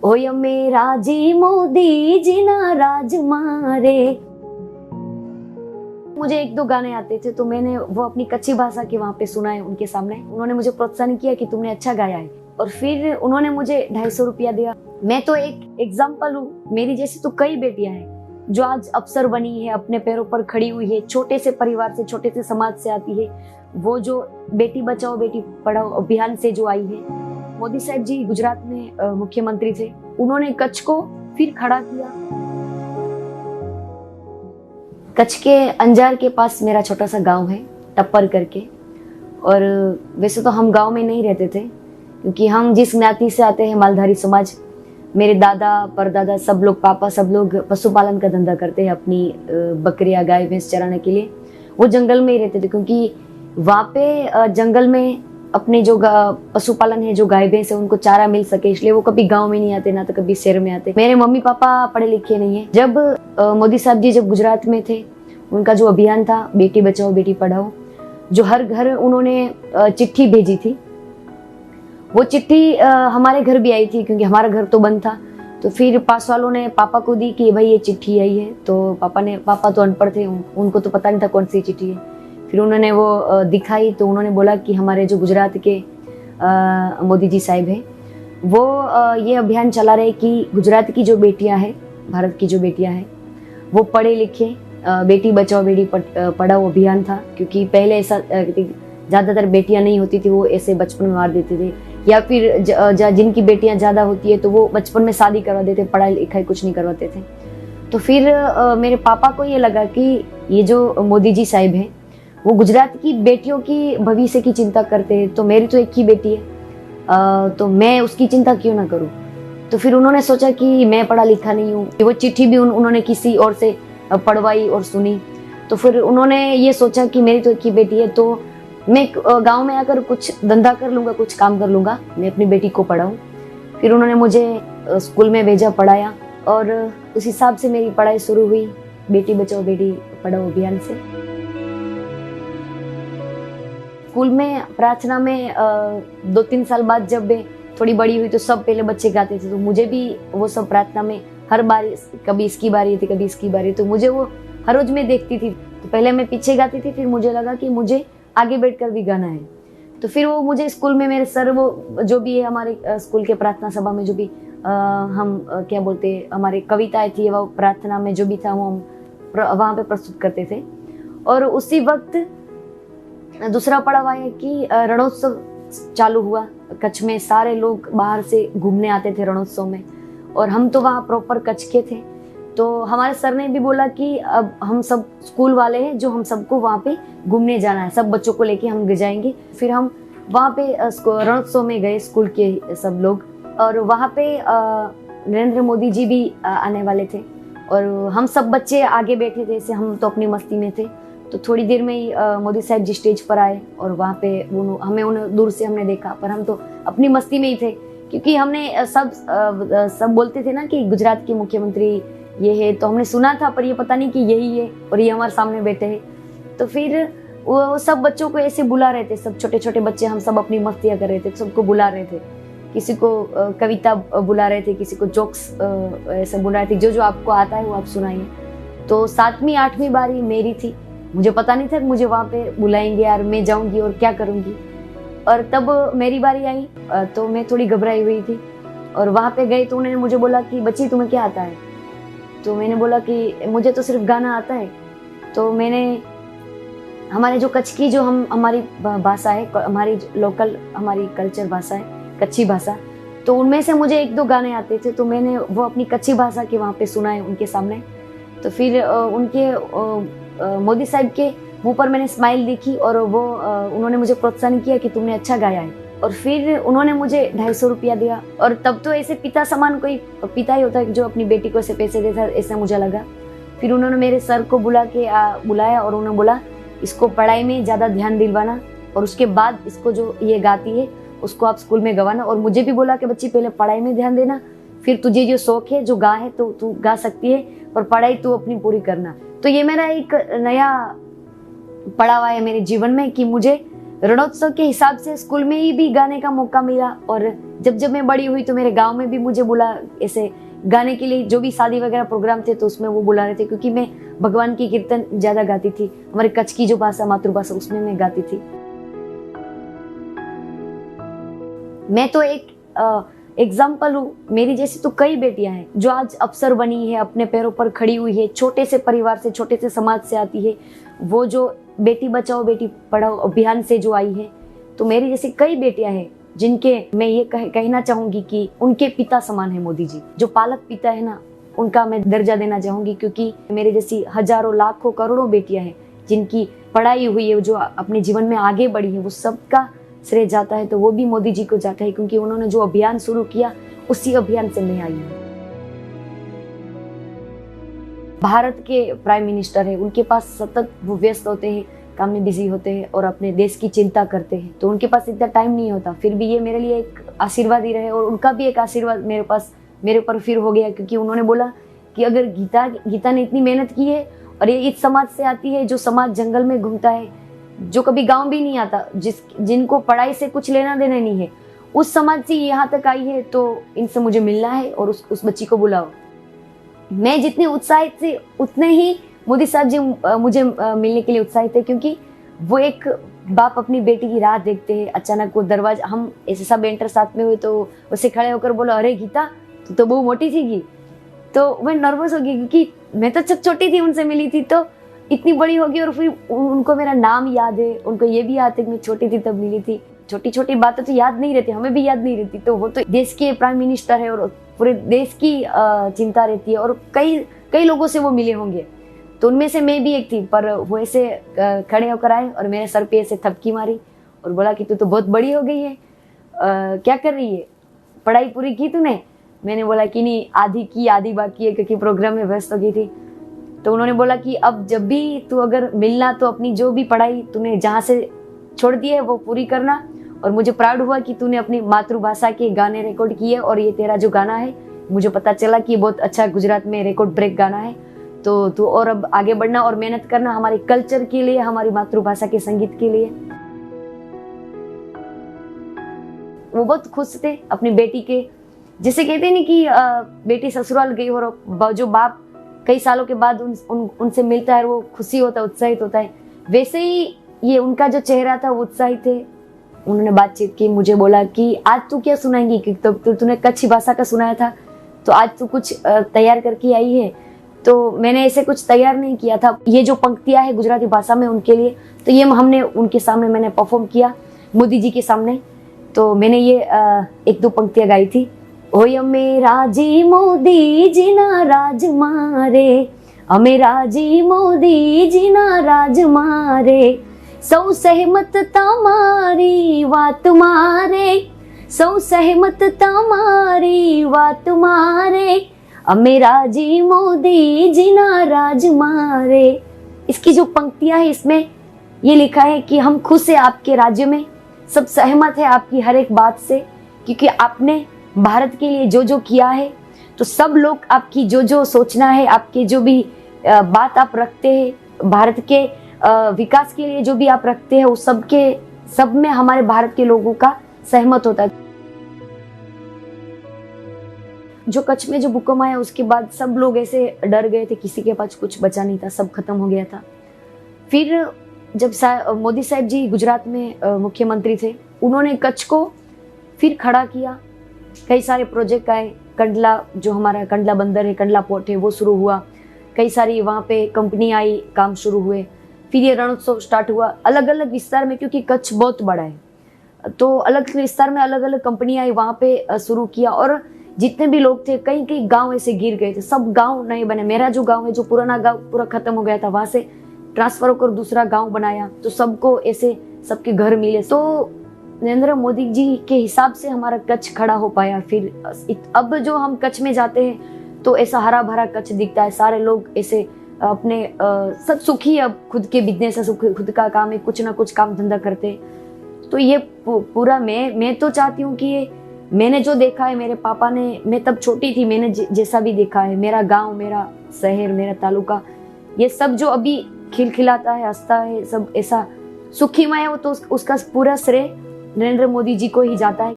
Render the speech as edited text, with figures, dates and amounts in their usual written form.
ओय मेरा जी मोदी जी ना राज मारे। मुझे एक दो गाने आते थे तो मैंने वो अपनी कच्ची भाषा के वहाँ पे सुनाए उनके सामने। उन्होंने मुझे प्रोत्साहन किया कि तुमने अच्छा गाया है, और फिर उन्होंने मुझे 250 रुपया दिया। मैं तो एक एग्जाम्पल हूँ, मेरी जैसी तो कई बेटियां हैं जो आज अफसर बनी है, अपने पैरों पर खड़ी हुई है, छोटे से परिवार से, छोटे से समाज से आती है। वो जो बेटी बचाओ बेटी पढ़ाओ अभियान से जो आई है। मोदी साहब जी गुजरात में मुख्यमंत्री थे, उन्होंने कच्छ को फिर खड़ा किया। कच्छ के अंजार के पास मेरा छोटा सा गांव है, टप्पर करके। और वैसे तो हम गांव में नहीं रहते थे, क्योंकि हम जिस ज्ञाति से आते हैं, मालधारी समाज, मेरे दादा परदादा सब लोग, पापा सब लोग पशुपालन का धंधा करते हैं, अपनी बकरियां गाय भैंस चराने के लिए। वो जंगल में ही रहते थे, क्योंकि वहाँ पे जंगल में अपने जो पशुपालन है, जो गाय भैंस है, उनको चारा मिल सके, इसलिए वो कभी गांव में नहीं आते, ना तो कभी शहर में आते। मेरे मम्मी पापा पढ़े लिखे नहीं है। जब मोदी साहब जी जब गुजरात में थे, उनका जो अभियान था बेटी बचाओ बेटी पढ़ाओ, जो हर घर उन्होंने चिट्ठी भेजी थी, वो चिट्ठी हमारे घर भी आई थी, क्योंकि हमारा घर तो बंद था। तो फिर पास वालों ने पापा को दी कि भाई ये चिट्ठी आई है। तो पापा तो अनपढ़ थे, उनको तो पता नहीं था कौन सी चिट्ठी है। फिर उन्होंने वो दिखाई, तो उन्होंने बोला कि हमारे जो गुजरात के मोदी जी साहब हैं, वो ये अभियान चला रहे कि गुजरात की जो बेटियां हैं, भारत की जो बेटियां हैं, वो पढ़े लिखे, बेटी बचाओ बेटी पढ़ाओ अभियान था। क्योंकि पहले ऐसा ज़्यादातर बेटियां नहीं होती थी, वो ऐसे बचपन में मार देते थे, या फिर जिनकी बेटियां ज़्यादा होती है तो वो बचपन में शादी करवा देते, पढ़ाई लिखाई कुछ नहीं करवाते थे। तो फिर मेरे पापा को ये लगा कि ये जो मोदी जी साहब हैं, वो गुजरात की बेटियों की भविष्य की चिंता करते हैं, तो मेरी तो एक ही बेटी है, तो मैं उसकी चिंता क्यों ना करूं। तो फिर उन्होंने सोचा कि मैं पढ़ा लिखा नहीं हूँ, वो चिट्ठी भी उन्होंने किसी और से पढ़वाई और सुनी। तो फिर उन्होंने ये सोचा कि मेरी तो एक ही बेटी है, तो मैं गांव में आकर कुछ धंधा कर लूंगा, कुछ काम कर लूंगा, मैं अपनी बेटी को पढ़ाऊं। फिर उन्होंने मुझे स्कूल में भेजा, पढ़ाया, और उस हिसाब से मेरी पढ़ाई शुरू हुई बेटी बचाओ बेटी पढ़ाओ अभियान से। स्कूल में प्रार्थना में 2-3 साल बाद जब मैं थोड़ी बड़ी हुई, तो सब पहले बच्चे गाते थे, तो मुझे भी वो सब प्रार्थना में हर बार, कभी इसकी बारी थी, कभी इसकी बारी, तो मुझे वो हर रोज मैं देखती थी। तो पहले मैं पीछे गाती थी, फिर मुझे लगा कि मुझे आगे बैठकर भी गाना है। तो फिर वो मुझे स्कूल में मेरे सर, वो जो भी है हमारे स्कूल के प्रार्थना सभा में जो भी हम क्या बोलते हैं, हमारे कविताएं थी, वो प्रार्थना में जो भी था वो हम वहाँ पे प्रस्तुत करते थे। और उसी वक्त दूसरा पड़ाव है कि रणोत्सव चालू हुआ। कच्छ में सारे लोग बाहर से घूमने आते थे रणोत्सव में, और हम तो वहाँ प्रॉपर कच्छ के थे। तो हमारे सर ने भी बोला कि अब हम सब स्कूल वाले हैं, जो हम सबको वहाँ पे घूमने जाना है, सब बच्चों को लेके हम जाएंगे। फिर हम वहाँ पे रणोत्सव में गए, स्कूल के सब लोग, और वहाँ पे नरेंद्र मोदी जी भी आने वाले थे, और हम सब बच्चे आगे बैठे थे, ऐसे हम तो अपनी मस्ती में थे। तो थोड़ी देर में ही मोदी साहब जी स्टेज पर आए, और वहाँ पे हमें उन्हें दूर से हमने देखा, पर हम तो अपनी मस्ती में ही थे, क्योंकि हमने सब बोलते थे ना कि गुजरात के मुख्यमंत्री ये है, तो हमने सुना था, पर ये पता नहीं कि यही है और ये हमारे सामने बैठे हैं। तो फिर वो सब बच्चों को ऐसे बुला रहे थे, सब छोटे छोटे बच्चे, हम सब अपनी मस्तियाँ कर रहे थे, सबको बुला रहे थे, किसी को कविता बुला रहे थे, किसी को जोक्स ऐसे बुला रहे थे, जो जो आपको आता है वो आप सुनाइए। तो 7वीं 8वीं बारी मेरी थी, मुझे पता नहीं था कि मुझे वहाँ पे बुलाएंगे यार, मैं जाऊंगी और क्या करूंगी। और तब मेरी बारी आई, तो मैं थोड़ी घबराई हुई थी, और वहाँ पे गई तो उन्होंने मुझे बोला कि बच्ची तुम्हें क्या आता है। तो मैंने बोला कि मुझे तो सिर्फ गाना आता है। तो मैंने हमारे जो कच्छ की जो हमारी भाषा है, हमारी लोकल हमारी कल्चर भाषा है, कच्ची भाषा, तो उनमें से मुझे 1-2 गाने आते थे, तो मैंने वो अपनी कच्ची भाषा के वहाँ पे सुनाए उनके सामने। तो फिर उनके मोदी साहब के मुंह पर मैंने स्माइल देखी, और वो उन्होंने मुझे प्रोत्साहन किया कि तुमने अच्छा गाया है। और फिर उन्होंने मुझे 250 रुपया दिया, और तब तो ऐसे पिता समान कोई पिता ही होता है जो अपनी बेटी को ऐसे पैसे देता, ऐसा मुझे लगा। फिर उन्होंने मेरे सर को बुलाया, और उन्होंने बोला इसको पढ़ाई में ज़्यादा ध्यान दिलवाना, और उसके बाद इसको जो ये गाती है उसको आप स्कूल में गवाना। और मुझे भी बोला कि बच्ची पहले पढ़ाई में ध्यान देना, फिर तुझे जो शौक है, जो गा है, तो तू गा सकती है, पर पढ़ाई तू अपनी पूरी करना। तो ये मेरा एक नया पड़ाव है मेरे जीवन में कि मुझे रणोत्सव के हिसाब से स्कूल में ही भी गाने का मौका मिला, और जब जब मैं बड़ी हुई तो मेरे गांव में भी मुझे बुला ऐसे गाने के लिए, जो भी शादी वगैरह प्रोग्राम थे तो उसमें वो बुला रहे थे, क्योंकि मैं भगवान की कीर्तन ज्यादा गाती थी। हमारे कच्छ की जो भाषा मातृभाषा उसमें मैं गाती थी। मैं तो एक एग्जाम्पल हूँ, मेरी जैसी तो कई बेटियां हैं जो आज अफसर बनी है, अपने पैरों पर खड़ी हुई है, छोटे से परिवार से, छोटे से समाज से आती है, वो जो बेटी बचाओ बेटी पढ़ाओ अभियान से जो आई है। तो मेरी जैसी कई बेटियां हैं जिनके मैं ये कहना चाहूंगी कि उनके पिता समान है मोदी जी। जो पालक पिता है ना, उनका मैं दर्जा देना चाहूंगी, क्योंकि मेरे जैसी हजारों लाखों करोड़ों बेटियां हैं जिनकी पढ़ाई हुई है, जो अपने जीवन में आगे बढ़ी है, वो सबका श्रेय जाता है तो वो भी मोदी जी को जाता है, क्योंकि उन्होंने जो अभियान शुरू किया उसी अभियान से मैं आई हूँ। भारत के प्राइम मिनिस्टर है, उनके पास सतत वो व्यस्त होते हैं, काम में बिजी होते हैं और अपने देश की चिंता करते हैं, तो उनके पास इतना टाइम नहीं होता। फिर भी ये मेरे लिए एक आशीर्वाद ही रहे, और उनका भी एक आशीर्वाद मेरे ऊपर फिर हो गया, क्योंकि उन्होंने बोला कि अगर गीता ने इतनी मेहनत की है और ये इस समाज से आती है जो समाज जंगल में घूमता है, जो कभी गांव भी नहीं आता, जिनको पढ़ाई से कुछ लेना देना नहीं है, उस समाज से यहाँ तक आई है, तो इनसे मुझे मिलना है और उस बच्ची को बुलाओ। मैं जितने उत्साहित थे उतने ही मोदी साहब जी मुझे मिलने के लिए उत्साहित थे, क्योंकि वो एक बाप अपनी बेटी की राह देखते हैं। अचानक वो दरवाजा, हम ऐसे सब एंटर साथ में हुए तो उसे खड़े होकर बोला, अरे गीता तू तो बहुत मोटी थी। तो मैं नर्वस हो गई, क्योंकि मैं तो जब छोटी थी उनसे मिली थी, तो इतनी बड़ी होगी और फिर उनको मेरा नाम याद है, उनको ये भी याद है कि मैं छोटी थी तब मिली थी। छोटी छोटी बातें तो याद नहीं रहती, हमें भी याद नहीं रहती, तो वो तो देश के प्राइम मिनिस्टर है और पूरे देश की चिंता रहती है, और कई लोगों से वो मिले होंगे, तो उनमें से मैं भी एक थी। पर वो ऐसे खड़े होकर आए और मेरे सर पे ऐसे थपकी मारी और बोला कि तू तो बहुत बड़ी हो गई है, क्या कर रही है, पढ़ाई पूरी की तूने? मैंने बोला कि नहीं, आधी की, आधी बाकी है, क्योंकि प्रोग्राम में व्यस्त हो गई थी। तो उन्होंने बोला कि अब जब भी तू अगर मिलना तो अपनी जो भी पढ़ाई तूने जहाँ से छोड़ दी है वो पूरी करना। और मुझे प्राउड हुआ कि तूने अपनी मातृभाषा के गाने रिकॉर्ड किए, और ये तेरा जो गाना है मुझे पता चला कि बहुत अच्छा गुजरात में रिकॉर्ड ब्रेक गाना है, तो तू और अब आगे बढ़ना और मेहनत करना हमारे कल्चर के लिए, हमारी मातृभाषा के संगीत के लिए। वो बहुत खुश थे अपनी बेटी के, जैसे कहते हैं ना कि बेटी ससुराल गई और जो बाप कई सालों के बाद उनसे मिलता है, वो खुशी होता है, उत्साहित होता है, वैसे ही ये उनका जो चेहरा था वो उत्साहित थे। उन्होंने बातचीत की, मुझे बोला कि आज तू क्या सुनाएंगी, क्योंकि तूने कच्छी भाषा का सुनाया था, तो आज तू कुछ तैयार करके आई है। तो मैंने ऐसे कुछ तैयार नहीं किया था, ये जो पंक्तियां है गुजराती भाषा में उनके लिए, तो ये हमने उनके सामने मैंने परफॉर्म किया, मोदी जी के सामने। तो मैंने ये एक दो पंक्तियां गाई थी। ओय अमे राजी मोदी जीना राज मारे, अमे राजी मोदी जीना राज मारे, सौ सहमत तमारी वात मारे, सौ सहमत तमारी वात मारे, अमे राजी मोदी जीना राज मारे। इसकी जो पंक्तियां है, इसमें ये लिखा है कि हम खुश है आपके राज्य में, सब सहमत है आपकी हर एक बात से, क्योंकि आपने भारत के लिए जो जो किया है, तो सब लोग आपकी जो जो सोचना है, आपके जो भी बात आप रखते हैं, भारत के विकास के लिए जो भी आप रखते हैं, उस सब में हमारे भारत के लोगों का सहमत होता है। जो कच्छ में जो भूकंप आया उसके बाद सब लोग ऐसे डर गए थे, किसी के पास कुछ बचा नहीं था, सब खत्म हो गया था। फिर जब मोदी साहब जी गुजरात में मुख्यमंत्री थे, उन्होंने कच्छ को फिर खड़ा किया, कई सारे प्रोजेक्ट आए, कंडला जो हमारा कंडला बंदर है, कंडला पोर्ट है, वो शुरू हुआ, कई सारी वहाँ पे कंपनी आई, काम शुरू हुए। फिर ये रणोत्सव स्टार्ट हुआ अलग अलग विस्तार में, क्योंकि कच्छ बहुत बड़ा है, तो अलग विस्तार में अलग अलग कंपनी आई, वहाँ पे शुरू किया। और जितने भी लोग थे, कई कई गांव ऐसे गिर गए थे, सब गांव नहीं बने। मेरा जो गांव है, जो पुराना गांव पूरा खत्म हो गया था, वहां से ट्रांसफर होकर दूसरा गांव बनाया, तो सबको ऐसे सबके घर मिले। तो नरेंद्र मोदी जी के हिसाब से हमारा कच्छ खड़ा हो पाया। फिर अब जो हम कच्छ में जाते हैं तो ऐसा हरा भरा कच्छ दिखता है, सारे लोग ऐसे अपने सब सुखी, अब खुद के बिजनेस है, खुद का काम है, कुछ ना कुछ काम धंधा करते हैं। तो ये पूरा मैं तो चाहती हूँ कि ये मैंने जो देखा है, मेरे पापा ने, मैं तब छोटी थी, मैंने जैसा भी देखा है, मेरा गांव, मेरा शहर, मेरा तालुका, ये सब जो अभी खिलखिलाता है, हंसता है, सब ऐसा सुखी में है वो तो उसका पूरा श्रेय नरेंद्र मोदी जी को ही जाता है।